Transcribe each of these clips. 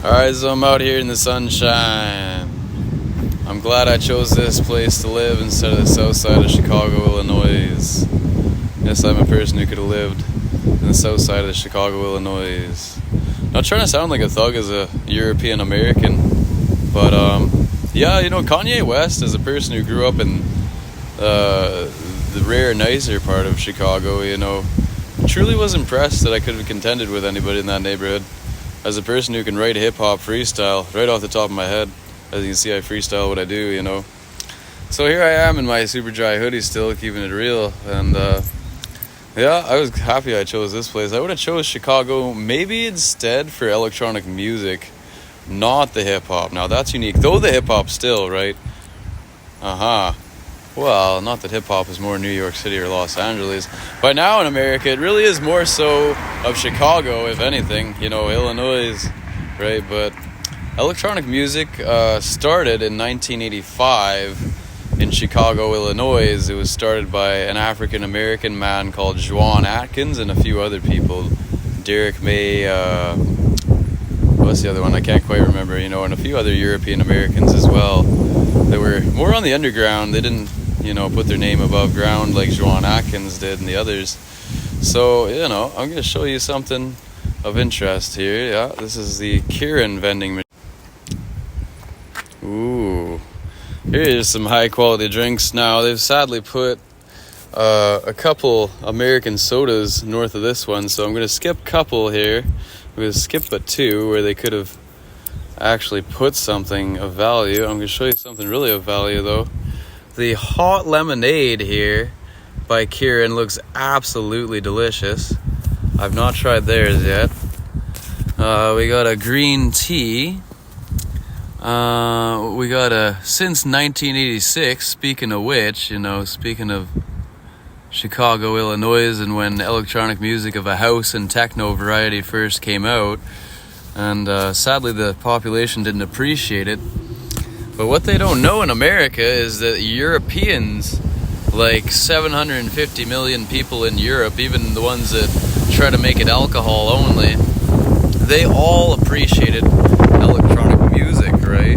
Alright, so I'm out here in the sunshine. I'm glad I chose this place to live instead of the south side of Chicago, Illinois. Yes, I'm a person who could have lived in the south side of Chicago, Illinois. Not trying to sound like a thug as a European American, but yeah, you know, Kanye West, as a person who grew up in the rare, nicer part of Chicago, you know, truly was impressed that I could have contended with anybody in that neighborhood. As a person who can write hip-hop freestyle right off the top of my head, as you can see, I freestyle what I do, you know. So here I am in my super dry hoodie still, keeping it real, and yeah, I was happy I chose this place. I would have chose Chicago maybe instead for electronic music, not the hip-hop. Now that's unique, though the hip-hop still, right? Well, not that hip-hop is more New York City or Los Angeles. By now in America, it really is more so of Chicago, if anything. You know, Illinois, right? But electronic music started in 1985 in Chicago, Illinois. It was started by an African-American man called Juan Atkins and a few other people. Derek May, what's the other one? I can't quite remember, you know, and a few other European Americans as well. They were more on the underground. They didn't, you know, put their name above ground like Juan Atkins did and the others. So, you know, I'm going to show you something of interest here. Yeah, this is the Kirin vending machine. Ooh, here's some high quality drinks. Now, they've sadly put a couple American sodas north of this one, so I'm going to skip couple here. I'm going to skip but two where they could have actually put something of value. I'm going to show you something really of value though. The hot lemonade here by Kirin looks absolutely delicious. I've not tried theirs yet. We got a green tea. We got a since 1986, speaking of which, you know, speaking of Chicago, Illinois, and when electronic music of a house and techno variety first came out, and sadly the population didn't appreciate it. But what they don't know in America is that Europeans, like 750 million people in Europe, even the ones that try to make it alcohol only, they all appreciated electronic music, right?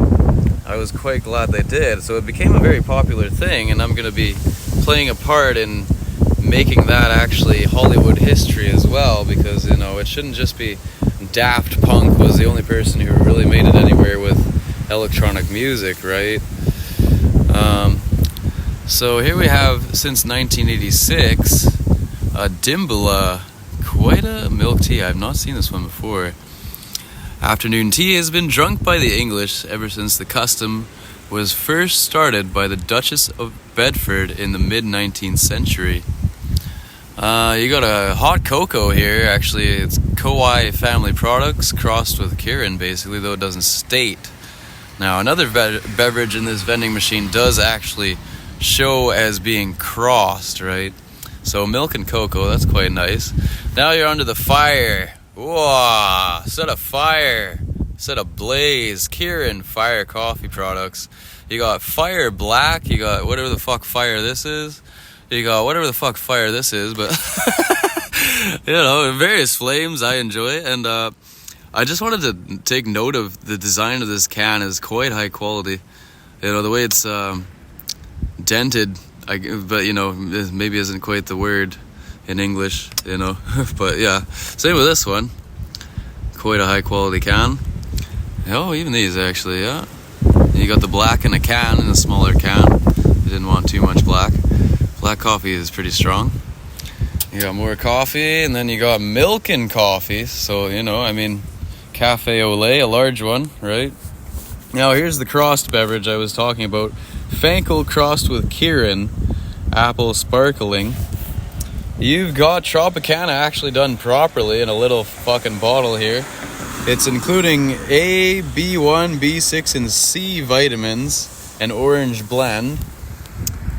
I was quite glad they did. So it became a very popular thing, and I'm going to be playing a part in making that actually Hollywood history as well, because, you know, it shouldn't just be Daft Punk was the only person who really made it anywhere with electronic music, right? So here we have, since 1986, a Dimbala, quite a milk tea. I've not seen this one before. Afternoon tea has been drunk by the English ever since the custom was first started by the Duchess of Bedford in the mid-19th century. You got a hot cocoa here. Actually, it's Kowai family products crossed with Kirin, basically, though it doesn't state. Now, another beverage in this vending machine does actually show as being crossed, right? So milk and cocoa, that's quite nice. Now you're under the fire. Whoa, set a fire, set a blaze. Kirin Fire coffee products. You got Fire Black, you got whatever the fuck fire this is. You got whatever the fuck fire this is, but you know, various flames, I enjoy it. And I just wanted to take note of the design of this can is quite high quality. You know, the way it's dented, but you know, maybe isn't quite the word in English, you know. But yeah, same with this one. Quite a high quality can. Oh, even these actually, yeah. You got the black in a can, in a smaller can. You didn't want too much black. Black coffee is pretty strong. You got more coffee, and then you got milk and coffee. So, you know, I mean, cafe au lait, a large one, right? Now, here's the crossed beverage I was talking about. Fankel crossed with Kirin, apple sparkling. You've got Tropicana actually done properly in a little fucking bottle here. It's including A, B1, B6, and C vitamins, and orange blend.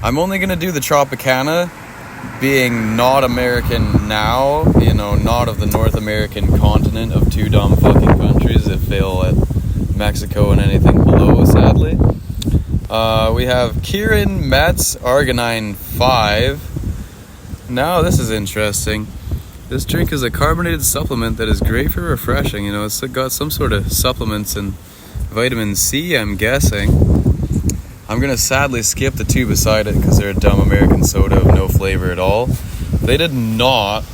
I'm only going to do the Tropicana, being not American now, you know, not of the North American continent of two dumb fucking countries that fail at Mexico and anything below, sadly. We have Kirin Metz Arginine 5. Now, this is interesting. This drink is a carbonated supplement that is great for refreshing. You know, it's got some sort of supplements and vitamin C, I'm guessing. I'm gonna sadly skip the two beside it because they're a dumb American soda of no flavor at all. They did not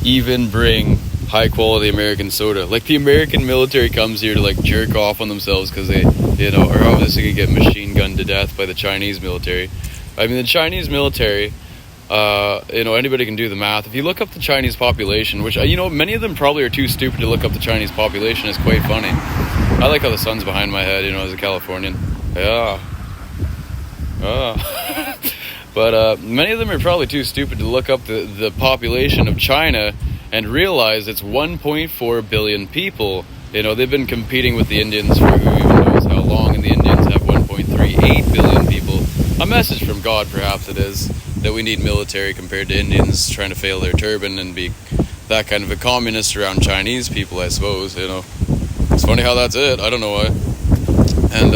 even bring high quality American soda. Like, the American military comes here to like jerk off on themselves because they, you know, are obviously gonna get machine gunned to death by the Chinese military. I mean, the Chinese military, you know, anybody can do the math. If you look up the Chinese population, which, you know, many of them probably are too stupid to look up the Chinese population, is quite funny. I like how the sun's behind my head, you know, as a Californian. Yeah. But many of them are probably too stupid to look up the population of China and realize it's 1.4 billion people. You know, they've been competing with the Indians for who even knows how long, and the Indians have 1.38 billion people. A message from God, perhaps it is, that we need military compared to Indians trying to fail their turban and be that kind of a communist around Chinese people, I suppose, you know. It's funny how that's it. I don't know why. And,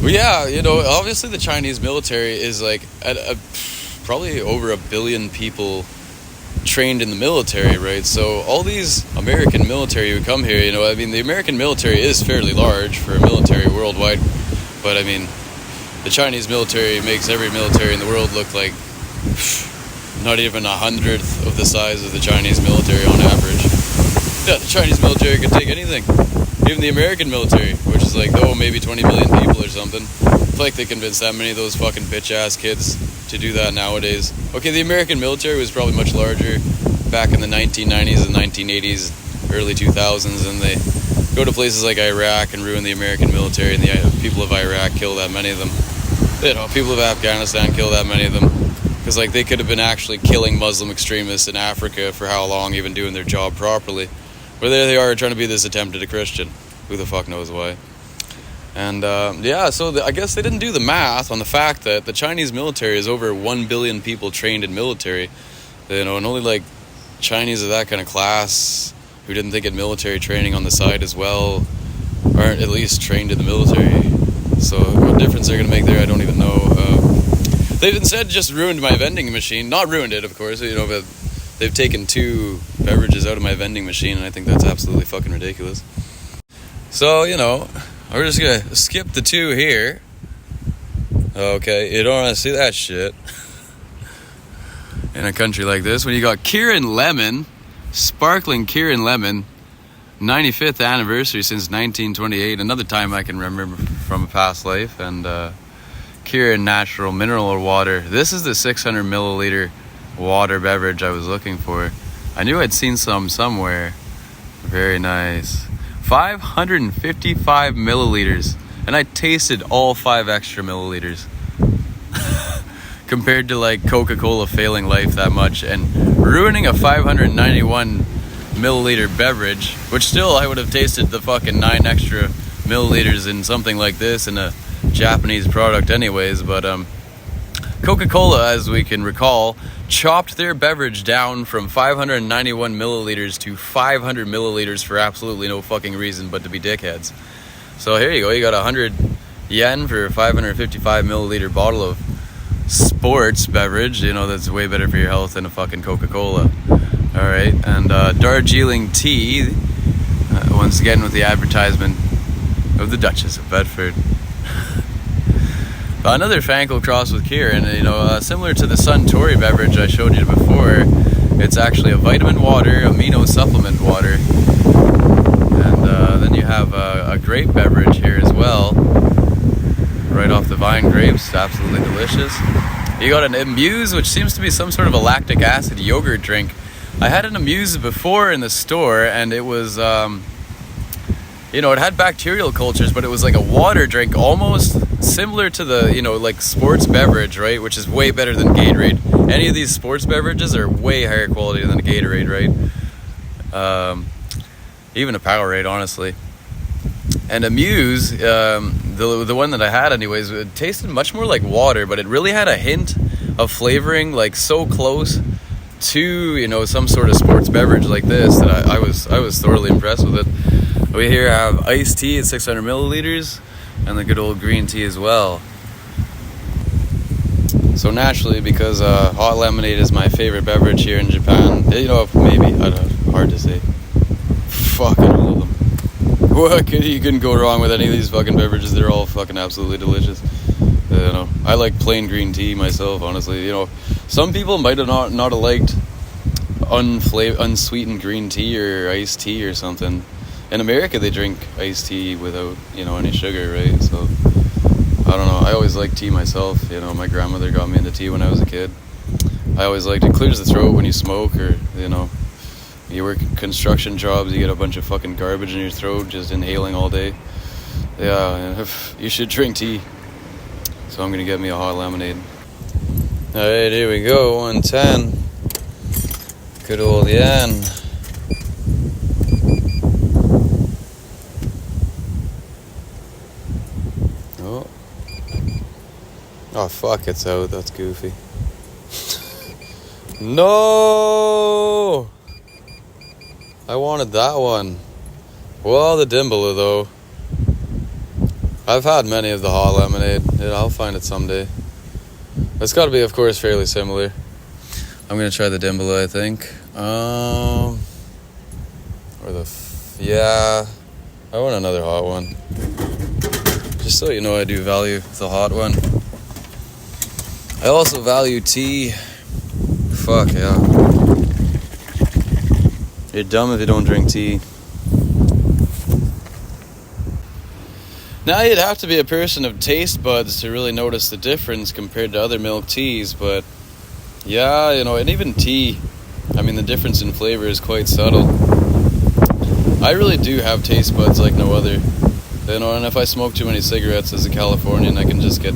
well, yeah, you know, obviously the Chinese military is like probably over 1 billion people trained in the military, right? So all these American military who come here, you know, I mean, the American military is fairly large for a military worldwide, but I mean, the Chinese military makes every military in the world look like not even 100th of the size of the Chinese military on average. Yeah, the Chinese military could take anything. Even the American military, which is like, oh, maybe 20 million people or something. It's like they convinced that many of those fucking bitch-ass kids to do that nowadays. Okay, the American military was probably much larger back in the 1990s and 1980s, early 2000s, and they go to places like Iraq and ruin the American military, and the people of Iraq kill that many of them. You know, people of Afghanistan kill that many of them. Because, like, they could have been actually killing Muslim extremists in Africa for how long, even doing their job properly. But there they are trying to be this attempt at a Christian. Who the fuck knows why? And, yeah, so I guess they didn't do the math on the fact that the Chinese military is over 1 billion people trained in military. You know, and only, like, Chinese of that kind of class who didn't think of military training on the side as well aren't at least trained in the military. So what difference they're going to make there, I don't even know. They've instead just ruined my vending machine. Not ruined it, of course, you know, but they've taken 2 beverages out of my vending machine, and I think that's absolutely fucking ridiculous. So, you know, we're just going to skip the 2 here. Okay, you don't want to see that shit in a country like this. When you got Kirin Lemon, sparkling Kirin Lemon, 95th anniversary since 1928, another time I can remember from a past life, and Kirin Natural Mineral Water. This is the 600 milliliter water beverage I was looking for. I knew I'd seen some somewhere. Very nice. 555 milliliters, and I tasted all 5 extra milliliters. Compared to like Coca-Cola failing life that much and ruining a 591 milliliter beverage, which still I would have tasted the fucking 9 extra milliliters in something like this in a Japanese product anyways. But Coca-Cola, as we can recall, chopped their beverage down from 591 milliliters to 500 milliliters for absolutely no fucking reason but to be dickheads. So here you go, you got 100 yen for a 555 milliliter bottle of sports beverage, you know, that's way better for your health than a fucking Coca-Cola. Alright, and Darjeeling tea, once again with the advertisement of the Duchess of Bedford. Another Fankel cross with Kirin, you know, similar to the Suntory beverage I showed you before. It's actually a vitamin water, amino supplement water. And then you have a grape beverage here as well. Right off the vine grapes, absolutely delicious. You got an Amuse, which seems to be some sort of a lactic acid yogurt drink. I had an Amuse before in the store, and it was, you know, it had bacterial cultures, but it was like a water drink, almost similar to the, you know, like sports beverage, right? Which is way better than Gatorade. Any of these sports beverages are way higher quality than a Gatorade, right? Even a Powerade, honestly. And Amuse, the one that I had anyways, it tasted much more like water, but it really had a hint of flavoring, like so close to, you know, some sort of sports beverage like this that I was thoroughly impressed with it. We here have iced tea at 600 milliliters and the good old green tea as well. So naturally, because hot lemonade is my favorite beverage here in Japan, you know, maybe, I don't know, hard to say. Fucking all of them. What you couldn't go wrong with any of these fucking beverages. They're all fucking absolutely delicious. You know, I like plain green tea myself, honestly. You know, some people might have not have liked unsweetened green tea or iced tea or something. In America, they drink iced tea without, you know, any sugar, right? So, I don't know. I always liked tea myself. You know, my grandmother got me into tea when I was a kid. I always liked it. It clears the throat when you smoke, or, you know, you work construction jobs, you get a bunch of fucking garbage in your throat just inhaling all day. Yeah, you should drink tea. So I'm gonna get me a hot lemonade. Alright, here we go, 110. Good old yen. Oh fuck, it's out. That's goofy. No! I wanted that one. Well, the Dimbala though. I've had many of the hot lemonade. Yeah, I'll find it someday. It's got to be, of course, fairly similar. I'm gonna try the Dimbala, I think. Yeah, I want another hot one. Just so you know, I do value the hot one. I also value tea. Fuck yeah. You're dumb if you don't drink tea. Now you'd have to be a person of taste buds to really notice the difference compared to other milk teas, but yeah, you know, and even tea, I mean, the difference in flavor is quite subtle. I really do have taste buds like no other. You know, and if I smoke too many cigarettes as a Californian, I can just get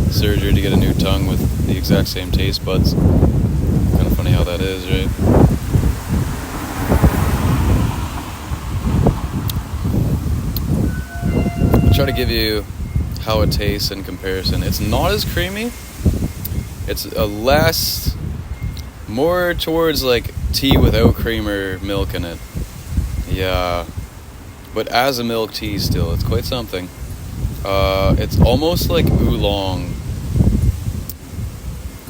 surgery to get a new tongue with the exact same taste buds. Kind of funny how that is, right? Try to give you how it tastes in comparison. It's not as creamy. It's more towards like tea without cream or milk in it. Yeah, but as a milk tea still, it's quite something. It's almost like oolong.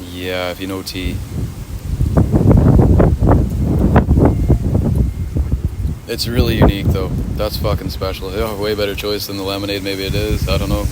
Yeah, if you know tea. It's really unique though. That's fucking special. Yeah, way better choice than the lemonade, maybe it is. I don't know.